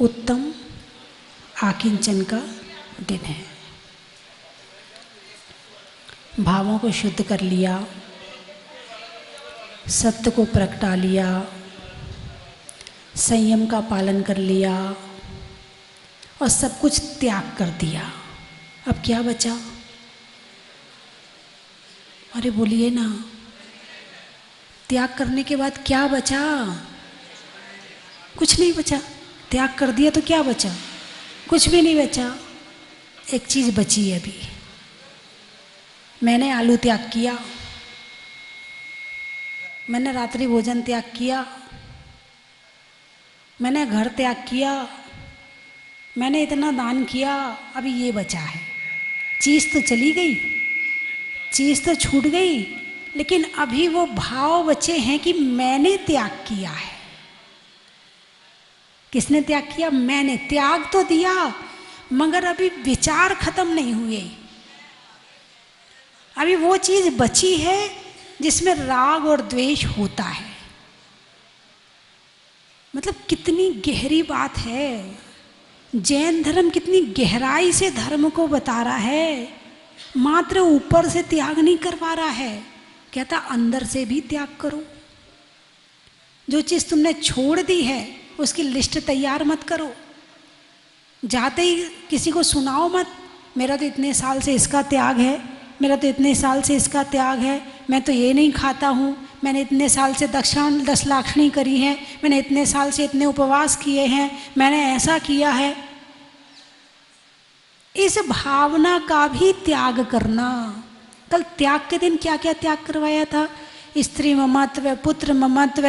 उत्तम आकिंचन का दिन है। भावों को शुद्ध कर लिया, सत्य को प्रगटा लिया, संयम का पालन कर लिया और सब कुछ त्याग कर दिया। अब क्या बचा? अरे बोलिए ना, त्याग करने के बाद क्या बचा? कुछ नहीं बचा। त्याग कर दिया तो क्या बचा? कुछ भी नहीं बचा। एक चीज़ बची है अभी। मैंने आलू त्याग किया, मैंने रात्रि भोजन त्याग किया, मैंने घर त्याग किया, मैंने इतना दान किया। अभी ये बचा है। चीज़ तो चली गई, चीज़ तो छूट गई, लेकिन अभी वो भाव बचे हैं कि मैंने त्याग किया है। किसने त्याग किया? मैंने। त्याग तो दिया मगर अभी विचार खत्म नहीं हुए। अभी वो चीज़ बची है जिसमें राग और द्वेष होता है। मतलब कितनी गहरी बात है। जैन धर्म कितनी गहराई से धर्म को बता रहा है। मात्र ऊपर से त्याग नहीं करवा रहा है, कहता अंदर से भी त्याग करो। जो चीज़ तुमने छोड़ दी है उसकी लिस्ट तैयार मत करो। जाते ही किसी को सुनाओ मत, मेरा तो इतने साल से इसका त्याग है, मेरा तो इतने साल से इसका त्याग है, मैं तो ये नहीं खाता हूँ, मैंने इतने साल से 10 लाखनी करी है, मैंने इतने साल से इतने उपवास किए हैं, मैंने ऐसा किया है। इस भावना का भी त्याग करना। कल त्याग के दिन क्या क्या त्याग करवाया था? स्त्री ममत्व, पुत्र ममत्व,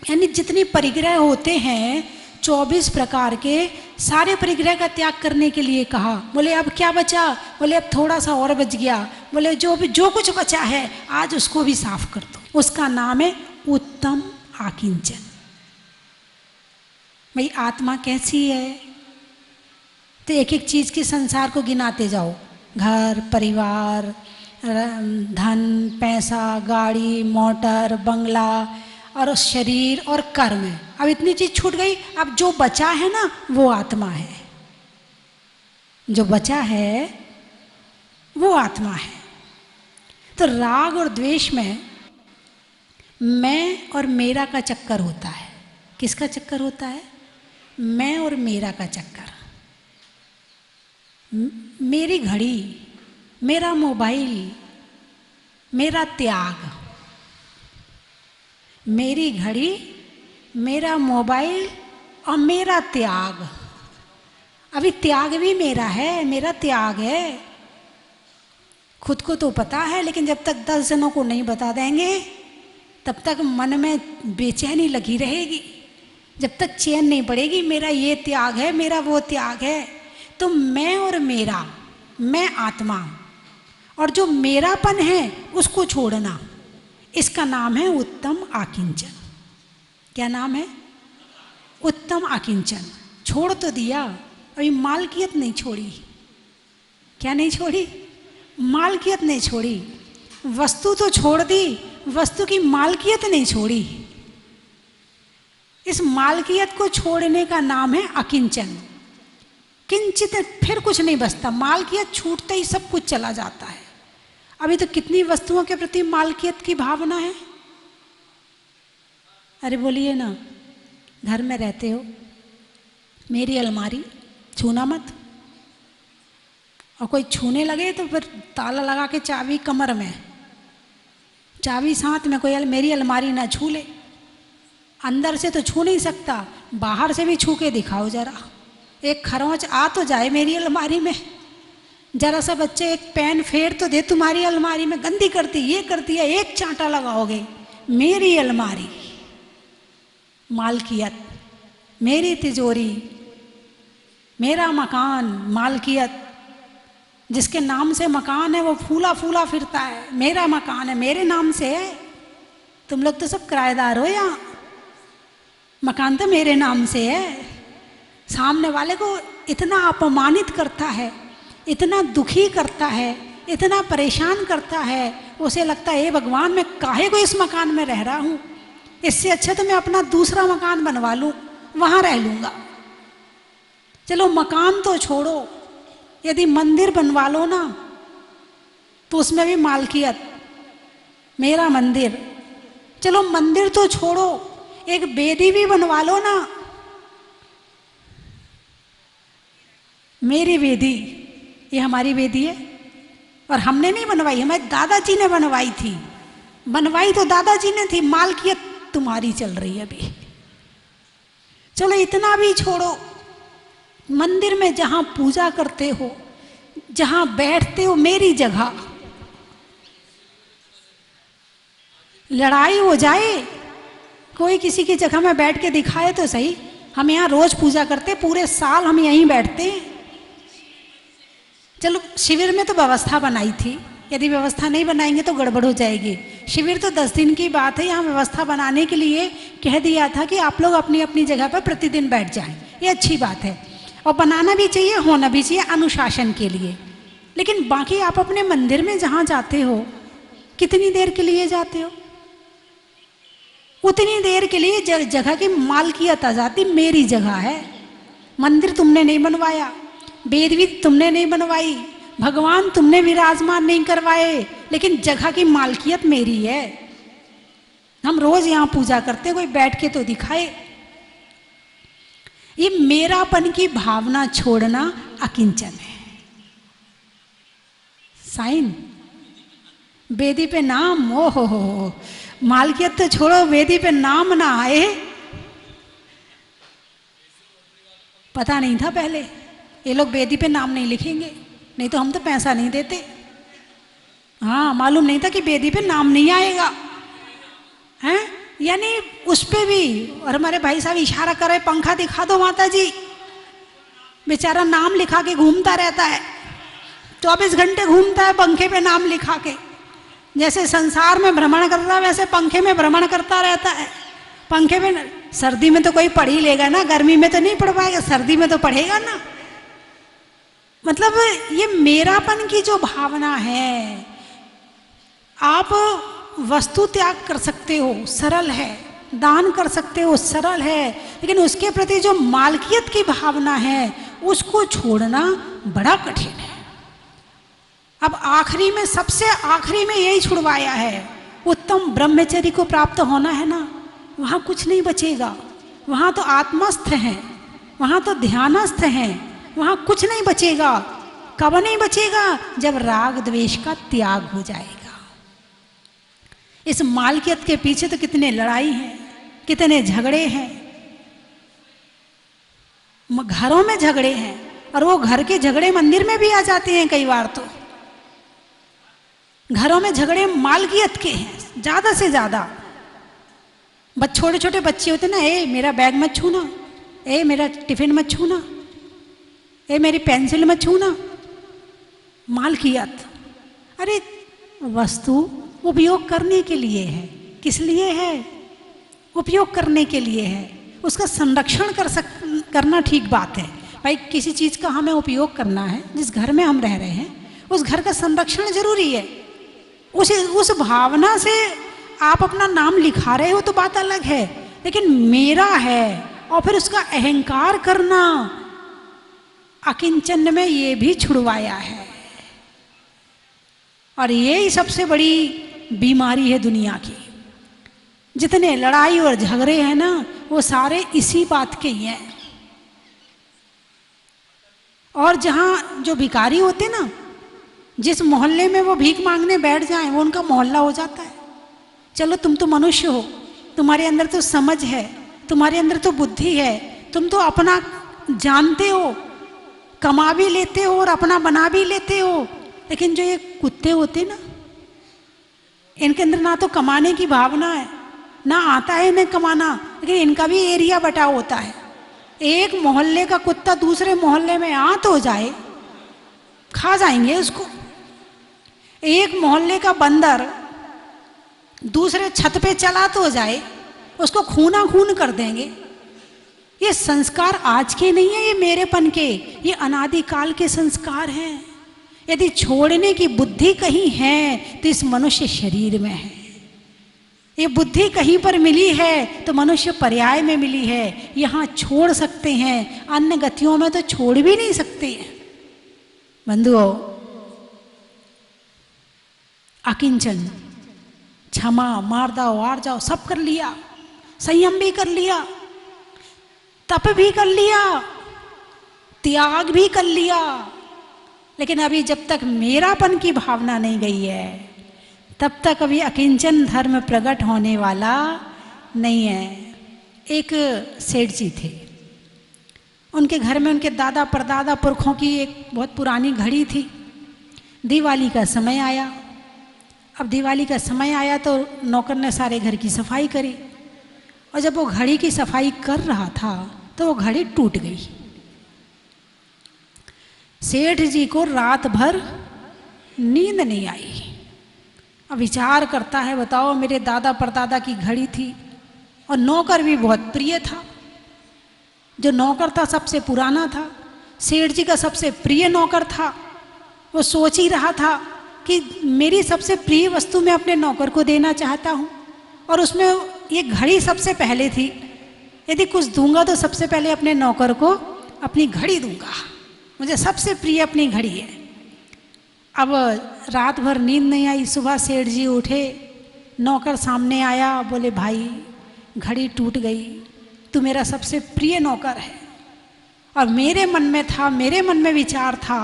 यानी जितनी परिग्रह होते हैं 24 प्रकार के, सारे परिग्रह का त्याग करने के लिए कहा। बोले अब क्या बचा? बोले अब थोड़ा सा और बच गया। बोले जो कुछ बचा है आज उसको भी साफ कर दो। उसका नाम है उत्तम आकिंचन। भाई आत्मा कैसी है? तो एक एक चीज़ के संसार को गिनाते जाओ। घर, परिवार, धन, पैसा, गाड़ी, मोटर, बंगला और शरीर और कर्म। अब इतनी चीज छूट गई। अब जो बचा है ना वो आत्मा है। जो बचा है वो आत्मा है। तो राग और द्वेष में मैं और मेरा का चक्कर होता है। किसका चक्कर होता है? मैं और मेरा का चक्कर। मेरी घड़ी, मेरा मोबाइल, मेरा त्याग। मेरी घड़ी, मेरा मोबाइल और मेरा त्याग। अभी त्याग भी मेरा है, मेरा त्याग है। खुद को तो पता है, लेकिन जब तक 10 जनों को नहीं बता देंगे तब तक मन में बेचैनी लगी रहेगी। जब तक चैन नहीं पड़ेगी मेरा ये त्याग है, मेरा वो त्याग है। तो मैं और मेरा, मैं आत्मा, और जो मेरापन है उसको छोड़ना, इसका नाम है उत्तम आकिंचन। क्या नाम है? उत्तम आकिंचन। छोड़ तो दिया, अभी मालकियत नहीं छोड़ी। क्या नहीं छोड़ी? मालकियत नहीं छोड़ी। वस्तु तो छोड़ दी, वस्तु की मालकियत नहीं छोड़ी। इस मालकियत को छोड़ने का नाम है अकिंचन। किंचित, फिर कुछ नहीं बचता। मालकियत छूटते ही सब कुछ चला जाता है। अभी तो कितनी वस्तुओं के प्रति मालकियत की भावना है। अरे बोलिए ना, घर में रहते हो, मेरी अलमारी छूना मत, और कोई छूने लगे तो फिर ताला लगा के चाबी कमर में, चाबी साथ में, कोई मेरी अलमारी ना छू ले। अंदर से तो छू नहीं सकता, बाहर से भी छू के दिखाओ जरा। एक खरोंच आ तो जाए मेरी अलमारी में। जरा सा बच्चे एक पेन फेर तो दे तुम्हारी अलमारी में, गंदी करती, ये करती है, एक चांटा लगाओगे। मेरी अलमारी, मालकियत, मेरी तिजोरी, मेरा मकान, मालकियत। जिसके नाम से मकान है वो फूला फूला फिरता है। मेरा मकान है, मेरे नाम से है। तुम लोग तो सब किराएदार हो यहाँ, मकान तो मेरे नाम से है। सामने वाले को इतना अपमानित करता है, इतना दुखी करता है, इतना परेशान करता है, उसे लगता है हे भगवान, मैं काहे को इस मकान में रह रहा हूँ, इससे अच्छा तो मैं अपना दूसरा मकान बनवा लूँ, वहाँ रह लूँगा। चलो मकान तो छोड़ो, यदि मंदिर बनवा लो ना तो उसमें भी मालकियत, मेरा मंदिर। चलो मंदिर तो छोड़ो, एक वेदी भी बनवा लो ना, मेरी वेदी, ये हमारी वेदी है। और हमने नहीं बनवाई, हमारे दादाजी ने बनवाई थी। बनवाई तो दादाजी ने थी, मालकियत तुम्हारी चल रही है अभी। चलो इतना भी छोड़ो, मंदिर में जहां पूजा करते हो, जहां बैठते हो, मेरी जगह। लड़ाई हो जाए, कोई किसी की जगह में बैठ के दिखाए तो सही। हम यहाँ रोज पूजा करते, पूरे साल हम यहीं बैठते हैं। चलो शिविर में तो व्यवस्था बनाई थी, यदि व्यवस्था नहीं बनाएंगे तो गड़बड़ हो जाएगी। शिविर तो 10 दिन की बात है, यहाँ व्यवस्था बनाने के लिए कह दिया था कि आप लोग अपनी अपनी जगह पर प्रतिदिन बैठ जाएं। ये अच्छी बात है और बनाना भी चाहिए, होना भी चाहिए अनुशासन के लिए। लेकिन बाकी आप अपने मंदिर में जहाँ जाते हो, कितनी देर के लिए जाते हो? उतनी देर के लिए जगह की मालकियत आ जाती, मेरी जगह है। मंदिर तुमने नहीं बनवाया, वेद भी तुमने नहीं बनवाई, भगवान तुमने विराजमान नहीं करवाए, लेकिन जगह की मालकियत मेरी है। हम रोज यहां पूजा करते, कोई बैठ के तो दिखाए। ये मेरापन की भावना छोड़ना अकिंचन है। साइन वेदी पे नाम, ओ हो, मालकियत तो छोड़ो, वेदी पे नाम ना आए। पता नहीं था पहले, ये लोग वेदी पे नाम नहीं लिखेंगे, नहीं तो हम तो पैसा नहीं देते। हाँ, मालूम नहीं था कि वेदी पे नाम नहीं आएगा, हैं? यानी उस पे भी। और हमारे भाई साहब इशारा कर रहे, पंखा दिखा दो माता जी। बेचारा नाम लिखा के घूमता रहता है, 24 घंटे घूमता है पंखे पे नाम लिखा के। जैसे संसार में भ्रमण कर रहा है, वैसे पंखे में भ्रमण करता रहता है। पंखे में सर्दी में तो कोई पढ़ ही लेगा ना, गर्मी में तो नहीं पढ़ पाएगा, सर्दी में तो पढ़ेगा ना। मतलब ये मेरापन की जो भावना है, आप वस्तु त्याग कर सकते हो, सरल है, दान कर सकते हो, सरल है, लेकिन उसके प्रति जो मालकियत की भावना है उसको छोड़ना बड़ा कठिन है। अब आखिरी में, सबसे आखिरी में यही छुड़वाया है। उत्तम ब्रह्मचर्य को प्राप्त होना है ना, वहाँ कुछ नहीं बचेगा। वहाँ तो आत्मस्थ हैं, वहाँ तो ध्यानस्थ हैं, वहाँ कुछ नहीं बचेगा। कब नहीं बचेगा? जब राग द्वेष का त्याग हो जाएगा। इस मालकियत के पीछे तो कितने लड़ाई हैं, कितने झगड़े हैं, घरों में झगड़े हैं, और वो घर के झगड़े मंदिर में भी आ जाते हैं कई बार। तो घरों में झगड़े मालकियत के हैं ज्यादा से ज्यादा। छोटे छोटे बच्चे होते ना, ए मेरा बैग मत छूना, ए मेरा टिफिन मत छूना, ए मेरी पेंसिल मत छूना। मालकियत, अरे वस्तु उपयोग करने के लिए है। किस लिए है? उपयोग करने के लिए है। उसका संरक्षण करना ठीक बात है भाई। किसी चीज का हमें उपयोग करना है, जिस घर में हम रह रहे हैं उस घर का संरक्षण जरूरी है। उस भावना से आप अपना नाम लिखा रहे हो तो बात अलग है, लेकिन मेरा है और फिर उसका अहंकार करना, अकिंचन में ये भी छुड़वाया है। और यही सबसे बड़ी बीमारी है दुनिया की। जितने लड़ाई और झगड़े हैं ना, वो सारे इसी बात के ही हैं। और जहाँ जो भिखारी होते ना, जिस मोहल्ले में वो भीख मांगने बैठ जाएं, वो उनका मोहल्ला हो जाता है। चलो तुम तो मनुष्य हो, तुम्हारे अंदर तो समझ है, तुम्हारे अंदर तो बुद्धि है, तुम तो अपना जानते हो, कमा भी लेते हो और अपना बना भी लेते हो। लेकिन जो ये कुत्ते होते ना, इनके अंदर ना तो कमाने की भावना है, ना आता है इन्हें कमाना, लेकिन इनका भी एरिया बटा होता है। एक मोहल्ले का कुत्ता दूसरे मोहल्ले में आ तो जाए, खा जाएंगे उसको। एक मोहल्ले का बंदर दूसरे छत पे चला तो जाए, उसको खूना खून कर देंगे। ये संस्कार आज के नहीं है, ये मेरेपन के, ये अनादिकाल के संस्कार हैं। यदि छोड़ने की बुद्धि कहीं है तो इस मनुष्य शरीर में है। ये बुद्धि कहीं पर मिली है तो मनुष्य पर्याय में मिली है, यहाँ छोड़ सकते हैं, अन्य गतियों में तो छोड़ भी नहीं सकते। बंधुओं, अकिंचन, क्षमा, मार दो, वार जाओ, सब कर लिया, संयम भी कर लिया, तप भी कर लिया, त्याग भी कर लिया, लेकिन अभी जब तक मेरापन की भावना नहीं गई है तब तक अभी अकिंचन धर्म प्रकट होने वाला नहीं है। एक सेठ जी थे, उनके घर में उनके दादा परदादा पुरखों की एक बहुत पुरानी घड़ी थी। दिवाली का समय आया। अब दिवाली का समय आया तो नौकर ने सारे घर की सफाई करी, और जब वो घड़ी की सफाई कर रहा था तो वो घड़ी टूट गई। सेठ जी को रात भर नींद नहीं आई। अब विचार करता है, बताओ मेरे दादा परदादा की घड़ी थी और नौकर भी बहुत प्रिय था। जो नौकर था सबसे पुराना था, सेठ जी का सबसे प्रिय नौकर था। वो सोच ही रहा था कि मेरी सबसे प्रिय वस्तु मैं अपने नौकर को देना चाहता हूँ, और उसमें ये घड़ी सबसे पहले थी। यदि कुछ दूंगा तो सबसे पहले अपने नौकर को अपनी घड़ी दूंगा, मुझे सबसे प्रिय अपनी घड़ी है। अब रात भर नींद नहीं आई। सुबह सेठ जी उठे, नौकर सामने आया, बोले भाई घड़ी टूट गई, तू मेरा सबसे प्रिय नौकर है, और मेरे मन में था, मेरे मन में विचार था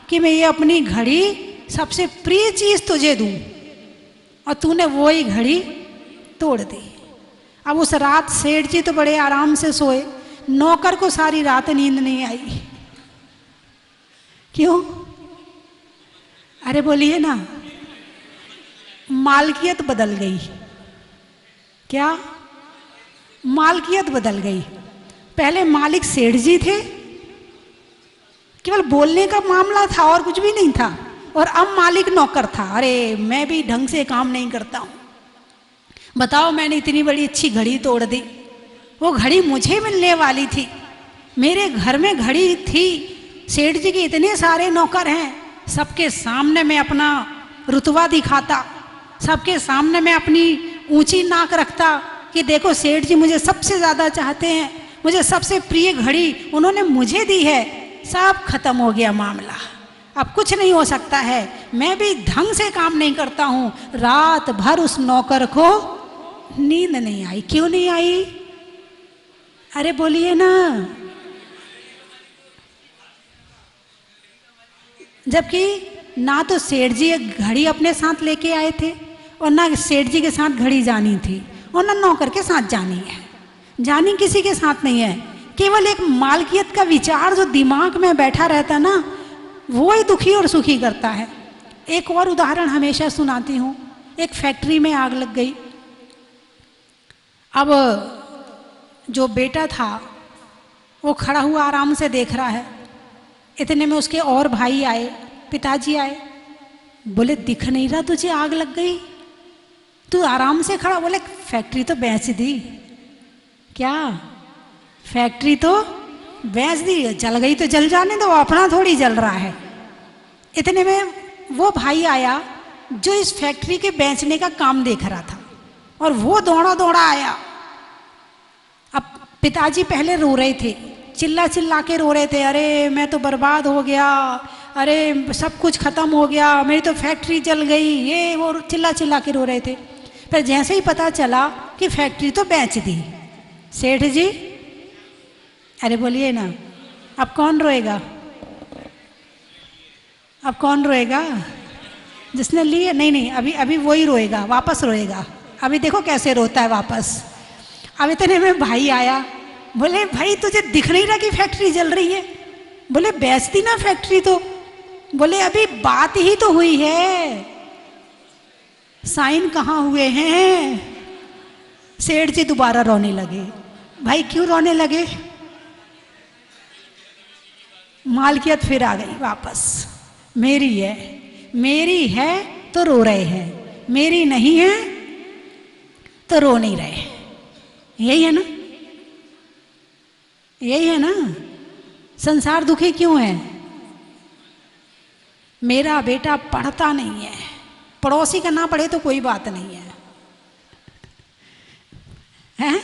कि मैं ये अपनी घड़ी सबसे प्रिय चीज़ तुझे दूं, और तूने वो ही घड़ी तोड़ दी। अब उस रात सेठ जी तो बड़े आराम से सोए, नौकर को सारी रात नींद नहीं आई। क्यों? अरे बोलिए ना, मालकियत बदल गई। क्या? मालकियत बदल गई। पहले मालिक सेठ जी थे, केवल बोलने का मामला था और कुछ भी नहीं था, और अब मालिक नौकर था। अरे मैं भी ढंग से काम नहीं करता हूँ, बताओ मैंने इतनी बड़ी अच्छी घड़ी तोड़ दी। वो घड़ी मुझे मिलने वाली थी, मेरे घर में घड़ी थी, सेठ जी के इतने सारे नौकर हैं, सबके सामने मैं अपना रुतबा दिखाता, सबके सामने मैं अपनी ऊंची नाक रखता कि देखो सेठ जी मुझे सबसे ज़्यादा चाहते हैं, मुझे सबसे प्रिय घड़ी उन्होंने मुझे दी है। सब खत्म हो गया मामला, अब कुछ नहीं हो सकता है। मैं भी ढंग से काम नहीं करता हूँ। रात भर उस नौकर को नींद नहीं आई। क्यों नहीं आई? अरे बोलिए ना। जबकि ना तो सेठ जी एक घड़ी अपने साथ लेके आए थे, और ना सेठ जी के साथ घड़ी जानी थी, और ना नौकर के साथ जानी है। जानी किसी के साथ नहीं है। केवल एक मालकियत का विचार जो दिमाग में बैठा रहता ना, वो ही दुखी और सुखी करता है। एक और उदाहरण हमेशा सुनाती हूँ। एक फैक्ट्री में आग लग गई। अब जो बेटा था वो खड़ा हुआ आराम से देख रहा है। इतने में उसके और भाई आए, पिताजी आए, बोले दिख नहीं रहा तुझे, आग लग गई, तू आराम से खड़ा। बोले फैक्ट्री तो बेच दी। क्या? फैक्ट्री तो बेच दी, जल गई तो जल जाने दो, अपना थोड़ी जल रहा है। इतने में वो भाई आया जो इस फैक्ट्री के बेचने का काम देख रहा था, और वो दौड़ा दौड़ा आया। अब पिताजी पहले रो रहे थे, चिल्ला चिल्ला के रो रहे थे, अरे मैं तो बर्बाद हो गया, अरे सब कुछ खत्म हो गया, मेरी तो फैक्ट्री जल गई, ये वो चिल्ला चिल्ला के रो रहे थे। पर जैसे ही पता चला कि फैक्ट्री तो बेच दी, सेठ जी, अरे बोलिए ना, अब कौन रोएगा? अब कौन रोएगा? जिसने लिए? नहीं, अभी वही रोएगा, वापस रोएगा। अभी देखो कैसे रोता है वापस। अब इतने में भाई आया, बोले भाई तुझे दिख नहीं रहा कि फैक्ट्री जल रही है? बोले बेच दी ना फैक्ट्री तो। बोले अभी बात ही तो हुई है, साइन कहाँ हुए हैं? सेठ जी दोबारा रोने लगे। भाई क्यों रोने लगे? मालकियत फिर आ गई वापस। मेरी है, मेरी है तो रो रहे हैं, मेरी नहीं है तो रो नहीं रहे। यही है ना, यही है ना। संसार दुखी क्यों है? मेरा बेटा पढ़ता नहीं है, पड़ोसी का ना पढ़े तो कोई बात नहीं है, हैं?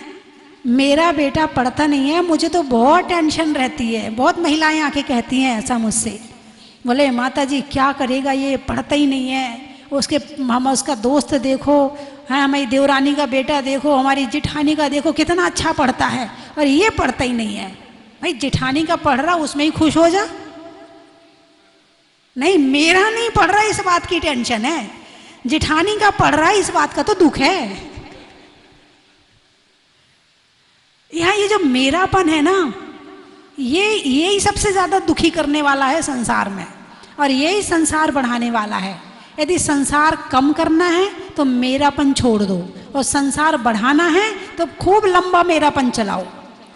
मेरा बेटा पढ़ता नहीं है, मुझे तो बहुत टेंशन रहती है। बहुत महिलाएं आके कहती हैं ऐसा मुझसे, बोले माता जी क्या करेगा, ये पढ़ता ही नहीं है। उसके हम उसका दोस्त देखो, है हमारी देवरानी का बेटा देखो, हमारी जिठानी का देखो, कितना अच्छा पढ़ता है और ये पढ़ता ही नहीं है। भाई जिठानी का पढ़ रहा उसमें ही खुश हो जा। नहीं, मेरा नहीं पढ़ रहा इस बात की टेंशन है, जिठानी का पढ़ रहा है इस बात का तो दुख है। यहाँ ये जो मेरापन है ना, यही सबसे ज्यादा दुखी करने वाला है संसार में, और यही संसार बढ़ाने वाला है। यदि संसार कम करना है तो मेरापन छोड़ दो, और संसार बढ़ाना है तो खूब लंबा मेरापन चलाओ।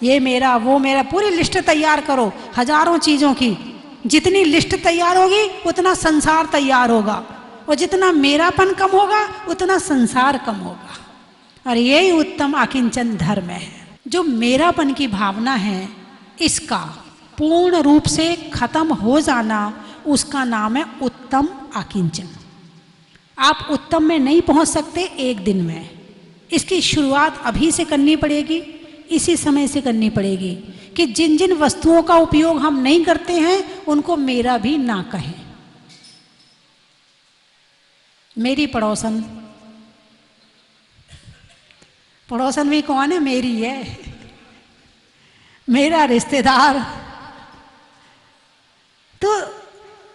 ये मेरा वो मेरा, पूरी लिस्ट तैयार करो हजारों चीजों की। जितनी लिस्ट तैयार होगी उतना संसार तैयार होगा, और जितना मेरापन कम होगा उतना संसार कम होगा। और यही उत्तम आकिंचन धर्म है। जो मेरापन की भावना है, इसका पूर्ण रूप से खत्म हो जाना, उसका नाम है उत्तम आकिंचन। आप उत्तम में नहीं पहुंच सकते एक दिन में। इसकी शुरुआत अभी से करनी पड़ेगी, इसी समय से करनी पड़ेगी कि जिन जिन वस्तुओं का उपयोग हम नहीं करते हैं उनको मेरा भी ना कहें। मेरी पड़ोसन, पड़ोसन भी कौन है? मेरी है, मेरा रिश्तेदार। तो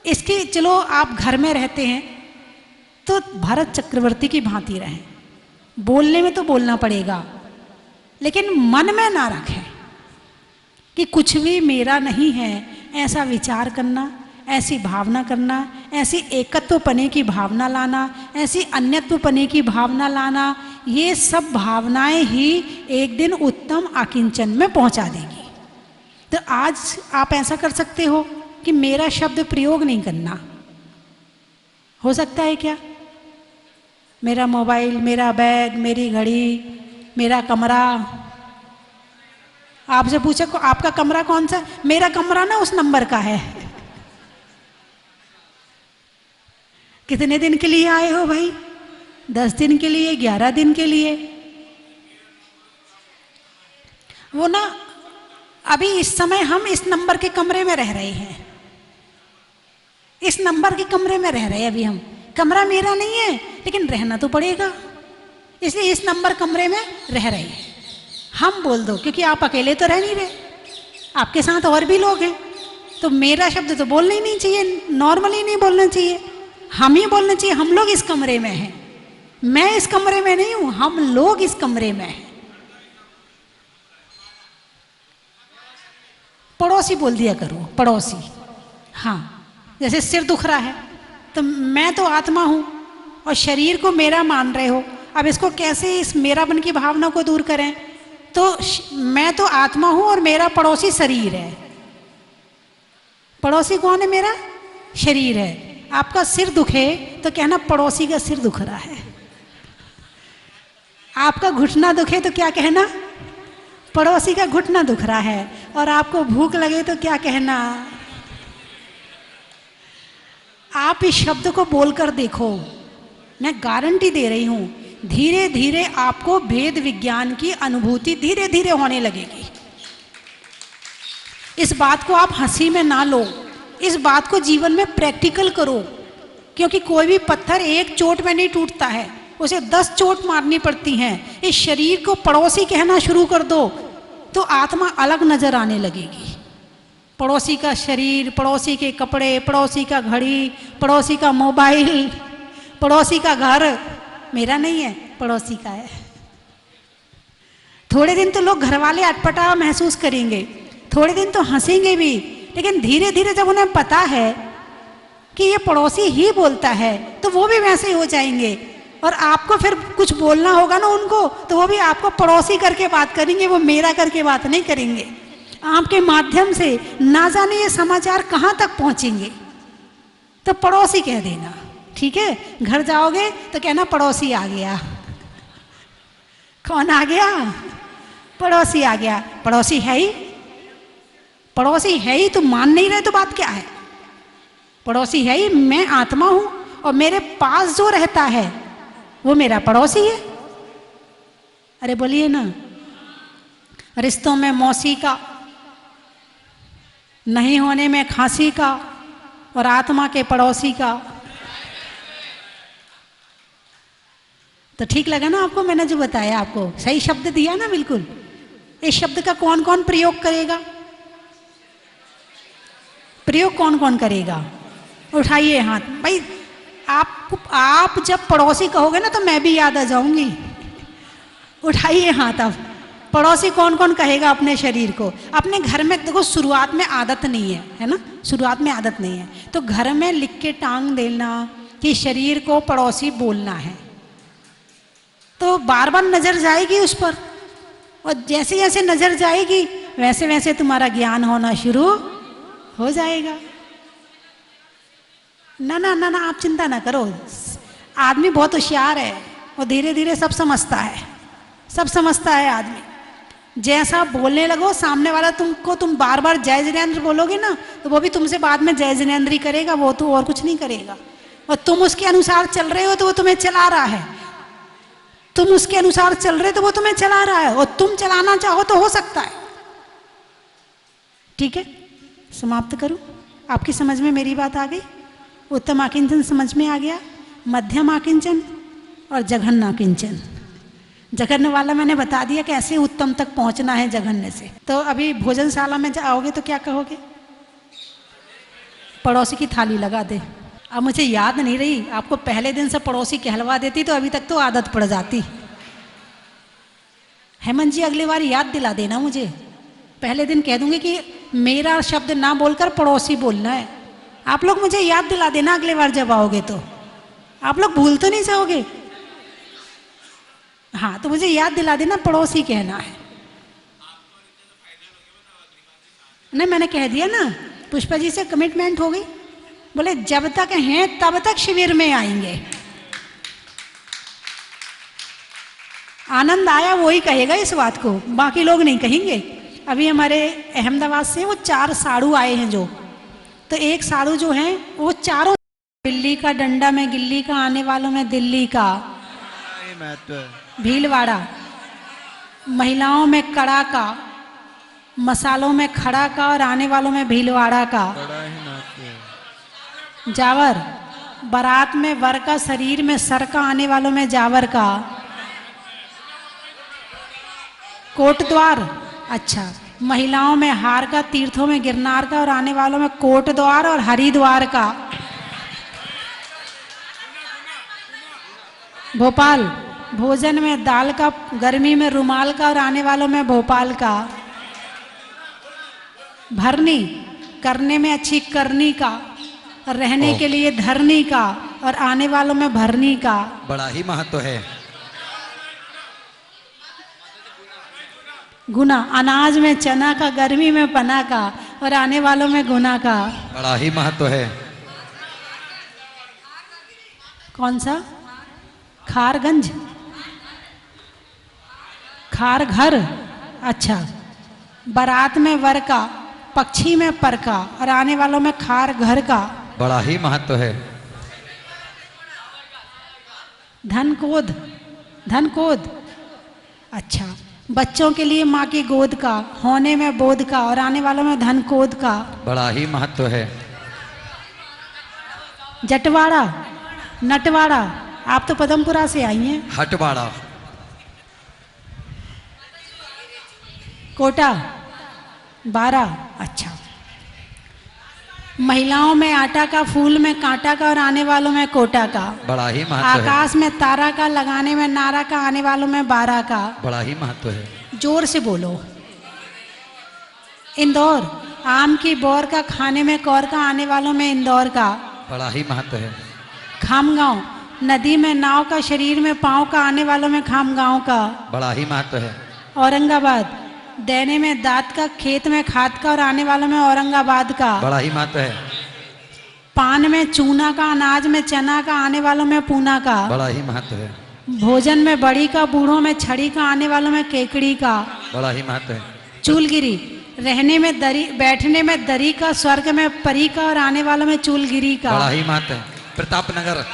इसकी, चलो आप घर में रहते हैं तो भरत चक्रवर्ती की भांति रहें। बोलने में तो बोलना पड़ेगा, लेकिन मन में ना रखें कि कुछ भी मेरा नहीं है। ऐसा विचार करना, ऐसी भावना करना, ऐसी एकत्वपने की भावना लाना, ऐसी अन्यत्वपने की भावना लाना, ये सब भावनाएं ही एक दिन उत्तम आकिंचन में पहुंचा देगी। तो आज आप ऐसा कर सकते हो कि मेरा शब्द प्रयोग नहीं करना। हो सकता है क्या? मेरा मोबाइल, मेरा बैग, मेरी घड़ी, मेरा कमरा। आपसे पूछे को आपका कमरा कौन सा? मेरा कमरा ना उस नंबर का है। कितने दिन के लिए आए हो भाई? 10 दिन के लिए, 11 दिन के लिए? वो ना, अभी इस समय हम इस नंबर के कमरे में रह रहे हैं, इस नंबर के कमरे में रह रहे हैं अभी हम। कमरा मेरा नहीं है, लेकिन रहना तो पड़ेगा, इसलिए इस नंबर कमरे में रह रहे हैं। हम बोल दो, क्योंकि आप अकेले तो रह नहीं रहे, आपके साथ और भी लोग हैं, तो मेरा शब्द तो बोलना ही नहीं चाहिए, नॉर्मली नहीं बोलना चाहिए, हम ही बोलना चाहिए। हम लोग इस कमरे में हैं, मैं इस कमरे में नहीं हूं, हम लोग इस कमरे में हैं। पड़ोसी बोल दिया करो, पड़ोसी। हाँ, जैसे सिर दुख रहा है तो मैं तो आत्मा हूं और शरीर को मेरा मान रहे हो। अब इसको कैसे, इस मेरापन की भावना को दूर करें? तो मैं तो आत्मा हूं और मेरा पड़ोसी शरीर है। पड़ोसी कौन है? मेरा शरीर है। आपका सिर दुखे तो कहना पड़ोसी का सिर दुख रहा है। आपका घुटना दुखे तो क्या कहना? पड़ोसी का घुटना दुख रहा है। और आपको भूख लगे तो क्या कहना? आप इस शब्द को बोलकर देखो, मैं गारंटी दे रही हूं, धीरे धीरे आपको भेद विज्ञान की अनुभूति धीरे धीरे होने लगेगी। इस बात को आप हंसी में ना लो, इस बात को जीवन में प्रैक्टिकल करो, क्योंकि कोई भी पत्थर एक चोट में नहीं टूटता है, उसे 10 चोट मारनी पड़ती हैं। इस शरीर को पड़ोसी कहना शुरू कर दो तो आत्मा अलग नजर आने लगेगी। पड़ोसी का शरीर, पड़ोसी के कपड़े, पड़ोसी का घड़ी, पड़ोसी का मोबाइल, पड़ोसी का घर मेरा नहीं है, पड़ोसी का है। थोड़े दिन तो लोग घर वाले अटपटा महसूस करेंगे, थोड़े दिन तो हंसेंगे भी, लेकिन धीरे धीरे जब उन्हें पता है कि ये पड़ोसी ही बोलता है तो वो भी वैसे ही हो जाएंगे। और आपको फिर कुछ बोलना होगा ना उनको, तो वो भी आपको पड़ोसी करके बात करेंगे, वो मेरा करके बात नहीं करेंगे। आपके माध्यम से ना जाने ये समाचार कहाँ तक पहुंचेंगे, तो पड़ोसी कह देना, ठीक है? घर जाओगे तो कहना पड़ोसी आ गया। कौन आ गया? पड़ोसी आ गया। पड़ोसी है ही, पड़ोसी है ही, तो मान नहीं रहे तो बात क्या है? पड़ोसी है ही, मैं आत्मा हूं और मेरे पास जो रहता है वो मेरा पड़ोसी है। अरे बोलिए ना, रिश्तों में मौसी का, नहीं होने में खांसी का, और आत्मा के पड़ोसी का। तो ठीक लगा ना आपको? मैंने जो बताया आपको सही शब्द दिया ना बिल्कुल। इस शब्द का कौन कौन प्रयोग करेगा? प्रयोग कौन कौन करेगा? उठाइए हाथ भाई। आप जब पड़ोसी कहोगे ना तो मैं भी याद आ जाऊंगी। उठाइए हाथ। अब पड़ोसी कौन कौन कहेगा अपने शरीर को? अपने घर में देखो, शुरुआत में आदत नहीं है ना, शुरुआत में आदत नहीं है, तो घर में लिख के टांग देना कि शरीर को पड़ोसी बोलना है, तो बार बार नजर जाएगी उस पर, और जैसे जैसे नजर जाएगी वैसे वैसे तुम्हारा ज्ञान होना शुरू हो जाएगा। ना ना ना ना, आप चिंता ना करो। आदमी बहुत होशियार है, वो धीरे धीरे सब समझता है, सब समझता है आदमी। जैसा बोलने लगो सामने वाला तुमको, तुम बार बार जय जिनेंद्र बोलोगे ना, तो वो भी तुमसे बाद में जय जिनेंद्र ही करेगा, वो तो और कुछ नहीं करेगा। और तुम उसके अनुसार चल रहे हो तो वो तुम्हें चला रहा है, तुम उसके अनुसार चल रहे तो वो तुम्हें चला रहा है, और तुम चलाना चाहो तो हो सकता है। ठीक है, समाप्त करूं? आपकी समझ में मेरी बात आ गई? उत्तम आकिंचन समझ में आ गया, मध्यम आकिंचन और जघन्य आकिंचन। जघन्य वाला मैंने बता दिया कैसे उत्तम तक पहुंचना है जघन्य से। तो अभी भोजनशाला में जाओगे तो क्या कहोगे? पड़ोसी की थाली लगा दे। अब मुझे याद नहीं रही, आपको पहले दिन से पड़ोसी कहलवा देती तो अभी तक तो आदत पड़ जाती। हेमंत जी अगली बार याद दिला देना मुझे। पहले दिन कह दूंगी कि मेरा शब्द ना बोलकर पड़ोसी बोलना है। आप लोग मुझे याद दिला देना अगली बार जब आओगे तो। आप लोग भूल तो नहीं जाओगे? हाँ, तो मुझे याद दिला देना पड़ोसी कहना है। नहीं, मैंने कह दिया ना, पुष्पा जी से कमिटमेंट हो गई, बोले जब तक हैं तब तक शिविर में आएंगे। आनंद आया वही कहेगा इस बात को, बाकी लोग नहीं कहेंगे। अभी हमारे अहमदाबाद से वो 4 साड़ू आए हैं जो, तो एक साड़ू जो हैं वो चारों, बिल्ली का डंडा में गिल्ली का, आने वालों में दिल्ली का, भीलवाड़ा, महिलाओं में कड़ा का, मसालों में खड़ा का, और आने वालों में भीलवाड़ा का, जावर, बारात में वर का, शरीर में सर का, आने वालों में जावर का, कोटद्वार, अच्छा, महिलाओं में हार का, तीर्थों में गिरनार का, और आने वालों में कोटद्वार और हरिद्वार का, भोपाल, भोजन में दाल का, गर्मी में रुमाल का, और आने वालों में भोपाल का, भरनी, करने में अच्छी करनी का, और रहने के लिए धरनी का, और आने वालों में भरनी का। बड़ा ही महत्व है। गुना, अनाज में चना का, गर्मी में पना का, और आने वालों में गुना का। बड़ा ही महत्व है। कौन सा? खारगंज, खार घर, अच्छा, बारात में वर का, पक्षी में पर का, और आने वालों में खार घर का। बड़ा ही महत्व है। धनकोद, धनकोद, अच्छा, बच्चों के लिए माँ की गोद का, होने में बोध का, और आने वालों में धनकोद का। बड़ा ही महत्व है। जटवाड़ा, नटवाड़ा, आप तो पदमपुरा से आई हैं। हटवाड़ा, कोटा, 12, अच्छा, महिलाओं में आटा का, फूल में कांटा का, और आने वालों में कोटा का। बड़ा ही महत्व है। आकाश में तारा का, लगाने में नारा का, आने वालों में 12 का। बड़ा ही महत्व है। जोर से बोलो। इंदौर, आम की बोर का, खाने में कौर का, आने वालों में इंदौर का। बड़ा ही महत्व है। खामगांव, नदी में नाव का, शरीर में पांव का, आने वालों में खामगांव का। बड़ा ही महत्व है। औरंगाबाद, देने में दांत का, खेत में खाद का, और आने वालों में औरंगाबाद का। बड़ा ही महत्व है। पान में चूना का, अनाज में चना का, आने वालों में पूना का। बड़ा ही महत्व है। भोजन में बड़ी का, बूढ़ों में छड़ी का, आने वालों में केकड़ी का। बड़ा ही महत्व है। चूलगिरी, रहने में दरी, बैठने में दरी का, स्वर्ग में परी का, और आने वालों में चूलगिरी का। बड़ा ही महत्व है। प्रतापनगर,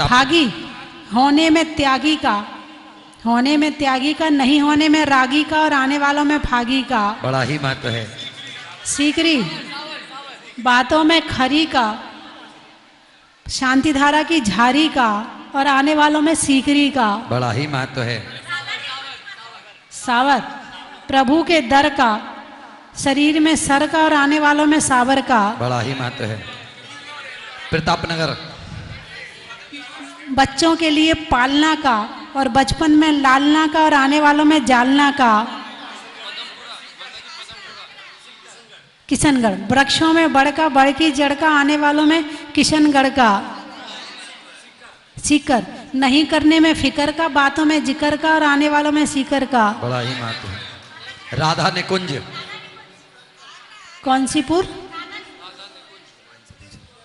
भागी, होने में त्यागी का, होने में त्यागी का, नहीं होने में रागी का और आने वालों में भागी का। बड़ा ही महत्व है। सीकरी, बातों में खरी का, शांति धारा की झारी का और आने वालों में सीकरी का। बड़ा ही महत्व है। सावर, प्रभु के दर का, शरीर में सर का और आने वालों में सावर का। बड़ा ही महत्व है। प्रतापनगर, बच्चों के लिए पालना का और बचपन में लालना का और आने वालों में जालना का। किशनगढ़, वृक्षों में बड़ का, बड़ की जड़ का, आने वालों में किशनगढ़ का। सीकर, नहीं करने में फिकर का, बातों में जिक्र का और आने वालों में सीकर का। बड़ा ही महत्व है। राधा निकुंज, कौनसीपुर,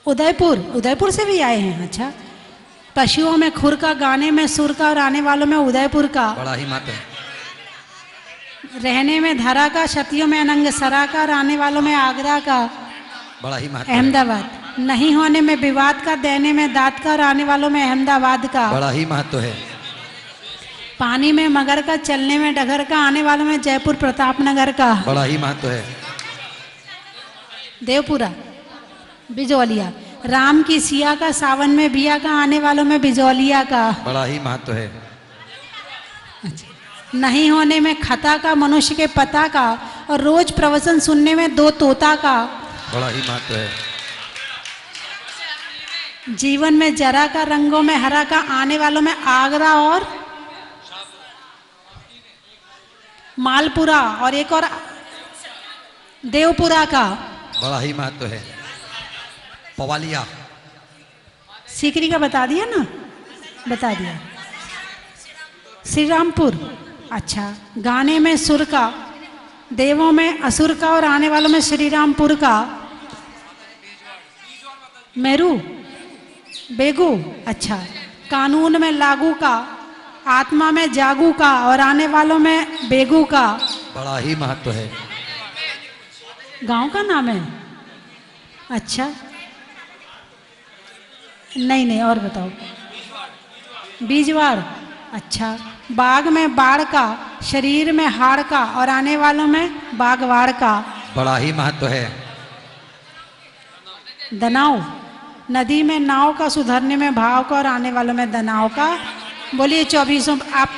उदयपुर, उदयपुर से भी आए हैं। अच्छा। पशुओं में खुर का, गाने में सुर का और आने वालों में उदयपुर का। बड़ा ही महत्व है। रहने में धरा का, क्षतियों में अनंग सरा का और आने वालों में आगरा का। बड़ा ही महत्व है। अहमदाबाद, नहीं होने में विवाद का, देने में दांत का और आने वालों में अहमदाबाद का। बड़ा ही महत्व है। पानी में मगर का, चलने में डगर का, आने वालों में जयपुर प्रतापनगर का। बड़ा ही महत्व है। देवपुरा, बिजौलिया, राम की सिया का, सावन में बिया का, आने वालों में बिजौलिया का। बड़ा ही महत्व है। नहीं होने में खता का, मनुष्य के पता का और रोज प्रवचन सुनने में दो तोता का। बड़ा ही महत्व है। जीवन में जरा का, रंगों में हरा का, आने वालों में आगरा और मालपुरा और एक और देवपुरा का। बड़ा ही महत्व है। पवालिया, सीकरी का बता दिया ना, बता दिया। श्री रामपुर, अच्छा। गाने में सुर का, देवों में असुर का और आने वालों में श्री रामपुर का। मेरू, बेगू, अच्छा। कानून में लागू का, आत्मा में जागू का और आने वालों में बेगू का। बड़ा ही महत्व है। गांव का नाम है। अच्छा, नहीं नहीं, और बताओ। बीजवाड़, अच्छा। बाग में बाढ़ का, शरीर में हाड़ का और आने वालों में बागवाड़ का। बड़ा ही महत्व है। दनाव, नदी में नाव का, सुधरने में भाव का और आने वालों में दनाव का। बोलिए 2400। आप,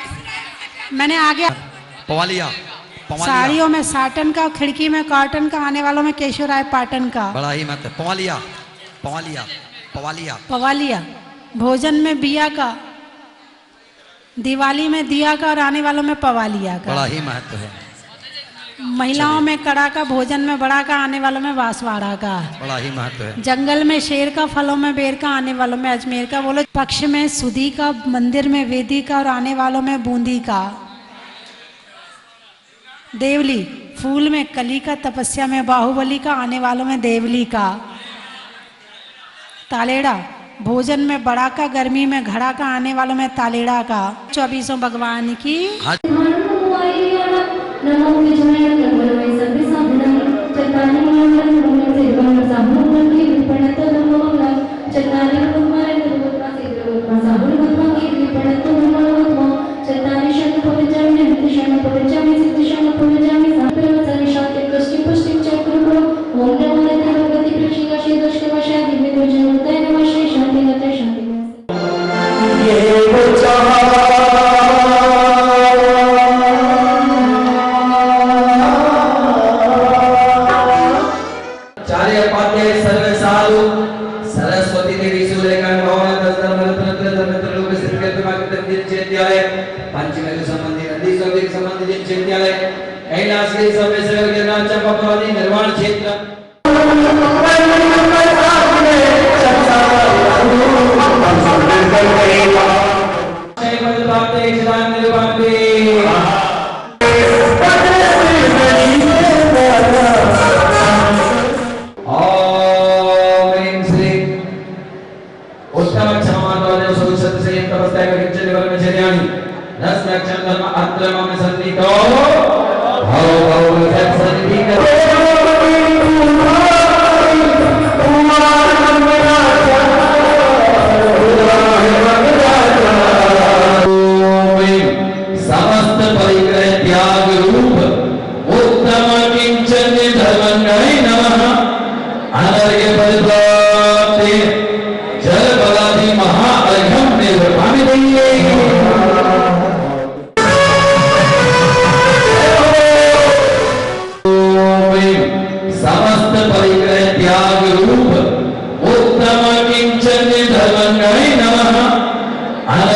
मैंने आगे पवालिया, साड़ियों में साटन का, खिड़की में कॉटन का, आने वालों में केशवराय पाटन का। बड़ा ही महत्व। पवालिया, पवालिया, पवालिया, पवालिया, भोजन में बिया का, दिवाली में दिया का और आने वालों में पवालिया का। बड़ा ही महत्व है। महिलाओं में कड़ा का, भोजन में बड़ा का, आने वालों में बांसवाड़ा का। बड़ा ही महत्व है। जंगल में शेर का, फलों में बेर का, आने वालों में अजमेर का। बोलो। पक्ष में सुधी का, मंदिर में वेदी का और आने वालों में बूंदी का। देवली, फूल में कली का, तपस्या में बाहुबली का, आने वालों में देवली का। तालेड़ा, भोजन में बड़ा का, गर्मी में घड़ा का, आने वालों में तालेड़ा का। 2400 भगवान की। निर्वाण क्षेत्र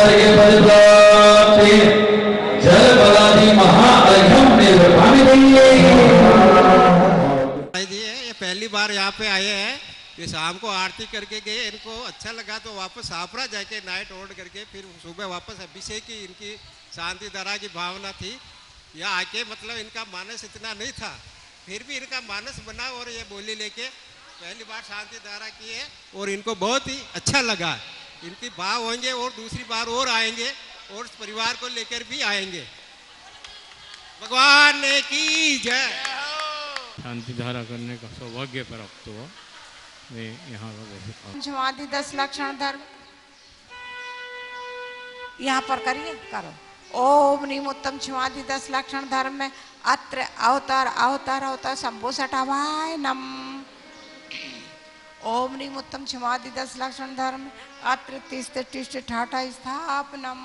के पद प्राप्ति जल बलादि महाअर्घ्यम निर्वपामि देंगे। ये पहली बार यहाँ पे आए हैं, ये शाम को आरती करके गए, इनको अच्छा लगा तो वापस हापड़ा जाके नाइट होल्ड करके फिर सुबह वापस अभिषेक की इनकी शांति धारा की भावना थी। यहाँ आके मतलब इनका मानस इतना नहीं था, फिर भी इनका मानस बना और ये बोली लेके पहली बार शांति धारा की है और इनको बहुत ही अच्छा लगा। इनकी भाव होंगे और दूसरी बार और आएंगे और परिवार को लेकर भी आएंगे। भगवान की जय। शांति धारा करने का सौभाग्य प्राप्त हुआ। मैं यहाँ का समाधि 10 लक्षण धर्म यहाँ पर करिए, करो। ओम निमुत्तम समाधि 10 लक्षण धर्म में अत्र अवतार अवतार अवतार शंभो सटावाय नम। ओम निमुत्तम समाधि 10 लक्षण धर्म अत्र तिष्ठ तिष्ठ ठाठा स्थापनम।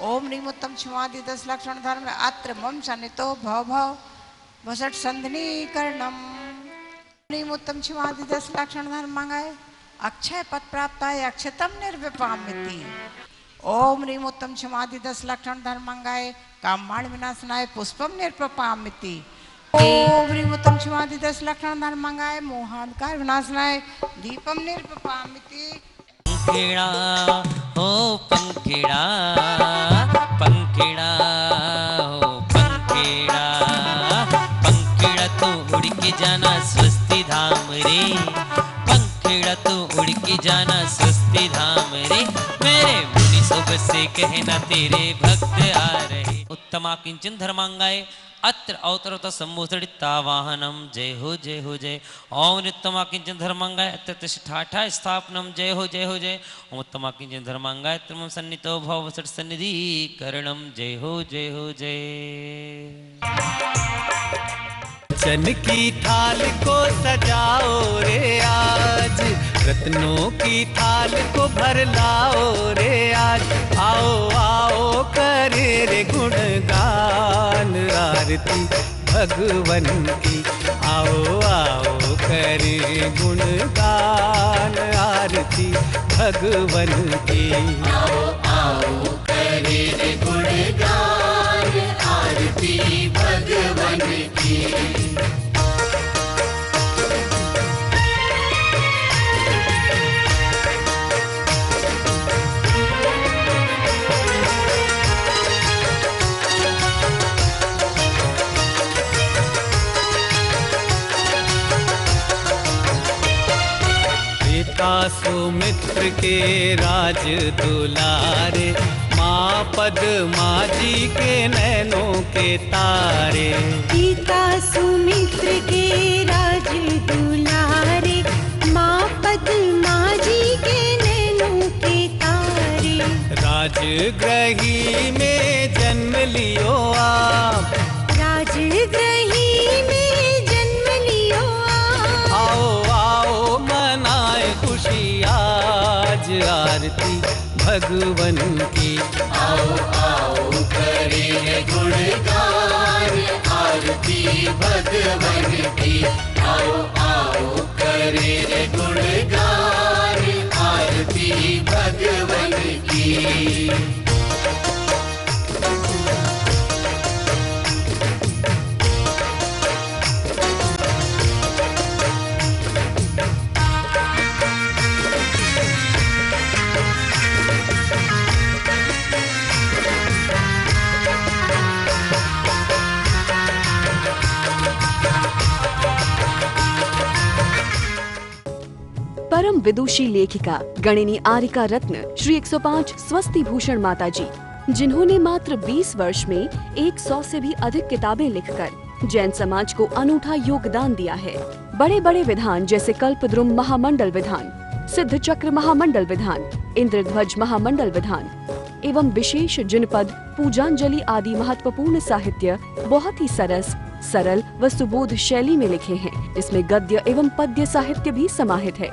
ओम निमुत्तम समाधि 10 लक्षण धर्म अत्र मम सन्नितो भव भव वसट संधनी कर्णम। उत्तम शिवादि 10 लक्षण धर्म मंगाए अक्षय पद प्राप्ताय अक्षतम निर्विपामिति। ओम ह्रीम उत्तम शिवादि 10 लक्षण धर्म मंगाए कामाण विनाशनाय पुष्पम निर्विपामिति। ओम ह्रीम उत्तम शिवादि 10 लक्षण धर्म मंगाए मोहांधकार विनाशनाय दीपम निर्विपामिति। पंखेड़ा हो पंखेड़ा पंखेड़ा हो पंखेड़ा पंखेड़ा तो उड़ के जाना स्वस्ति धाम रे पंखेड़ा तो उड़ के जाना स्वस्ति धाम रे मेरे मुनि सुबह से कहना तेरे भक्त आ रहे। उत्तमा किंचन धर्मांगाए अत्र अवतरत संभूषिता वाहनम जय हो जय हो जय। ओम उत्तमा किंचन धर्मांगाय अत्र तिष्ठाठा स्थापनम जय हो जय हो जय। ओम उत्तमा किंचन धर्मांगाय त्रिमं सन्नितो भव सट सन्निधि करणम जय हो जय हो जय। चन की थाल को सजाओ रे आज रत्नों की थाल को भर लाओ रे आज। आओ आओ करे रे गुणगान आरती भगवन की। आओ आओ करे गुणगान आरती भगवन की। आओ आओ करे रे गुणगान आरती भगवन की। सुमित्र के राज दुलारे माँ पद्मा जी के नैनों के तारे। पिता सुमित्र के राज दुलारे माँ पद्मा जी के नैनों के तारे। राजगृही में जन्म लियो आप राजगृही में जन्म लियो आप। आओ आओ मनाए खुशी आज आरती भगवन की। आओ आओ करे गुणगान आरती भगवन की। आओ आओ करे गुणगान आरती भगवन की। परम विदुषी लेखिका गणिनी आरिका रत्न श्री 105 स्वस्ति भूषण माता जी, जिन्होंने मात्र 20 वर्ष में 100 से भी अधिक किताबें लिखकर जैन समाज को अनूठा योगदान दिया है। बड़े बड़े विधान जैसे कल्पद्रुम महामंडल विधान, सिद्ध चक्र महामंडल विधान, इंद्रध्वज महामंडल विधान एवं विशेष जिनपद पूजांजलि आदि महत्वपूर्ण साहित्य बहुत ही सरल व सुबोध शैली में लिखे हैं, जिसमें गद्य एवं पद्य साहित्य भी समाहित है।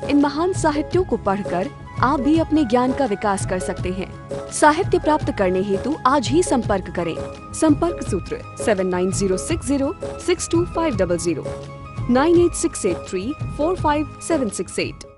इन महान साहित्यों को पढ़कर आप भी अपने ज्ञान का विकास कर सकते हैं। साहित्य प्राप्त करने हेतु आज ही संपर्क करें। संपर्क सूत्र 7906062500 98683 45768।